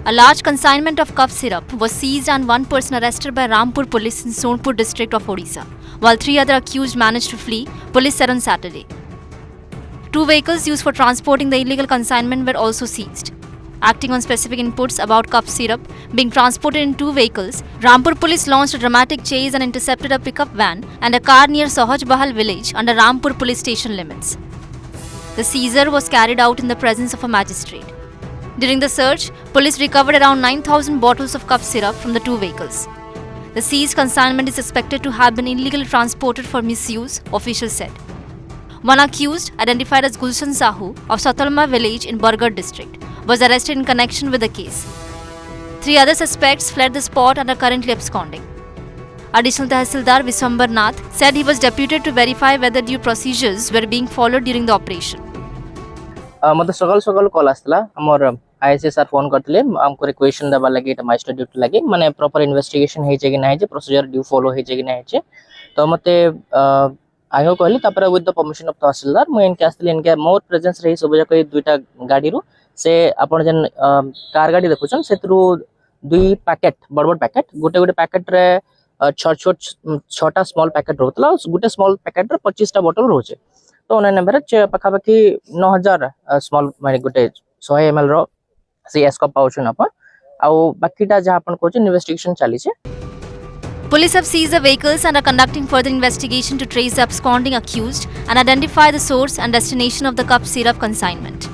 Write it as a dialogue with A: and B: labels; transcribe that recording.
A: A large consignment of cough syrup was seized and one person arrested by Rampur police in Sonepur district of Odisha, while 3 other accused managed to flee, police said on Saturday. 2 vehicles used for transporting the illegal consignment were also seized. Acting on specific inputs about cough syrup being transported in 2 vehicles, Rampur police launched a dramatic chase and intercepted a pickup van and a car near Sahaj Bahal village under Rampur police station limits. The seizure was carried out in the presence of a magistrate. During the search, police recovered around 9,000 bottles of cough syrup from the 2 vehicles. The seized consignment is suspected to have been illegally transported for misuse, officials said. One accused, identified as Gulshan Sahu of Satalma village in Bargarh district, was arrested in connection with the case. 3 other suspects fled the spot and are currently absconding. Additional Tahsildar Viswambar Nath said he was deputed to verify whether due procedures were being followed during the operation.
B: मत सकाल सकाल call आसला हमर ISS sir phone करथिले हमको requisition देबा लागि एटा master duty लागि माने प्रॉपर इन्वेस्टिगेशन हे जे कि नाही जे प्रोसीजर ड्यू फॉलो हे जे कि नाही जे तो मते आयो कहली तापर विथ द परमिशन ऑफ तहसीलदार मु इनके आस्थिले इनके मोर प्रेजेंस रही सब जक दुईटा गाड़ी रो से आपण जन कार गाड़ी देखुछन सेतरु 2 पैकेट बड़ पैकेट गोटे पैकेट रे छोटा स्मॉल पैकेट रोतला गोटे स्मॉल पैकेट रे 25 टा बोतल रोचे तो ओने नंबर पखापाखि 9000 स्मॉल माने गोटे 100 ml रो से एस्कोप पाउछन अपन आउ बाकीटा जहा अपन कोछ इन्वेस्टिगेशन चली छे.
A: Police have seized the vehicles and are conducting further investigation to trace the absconding accused and identify the source and destination of the cough syrup consignment.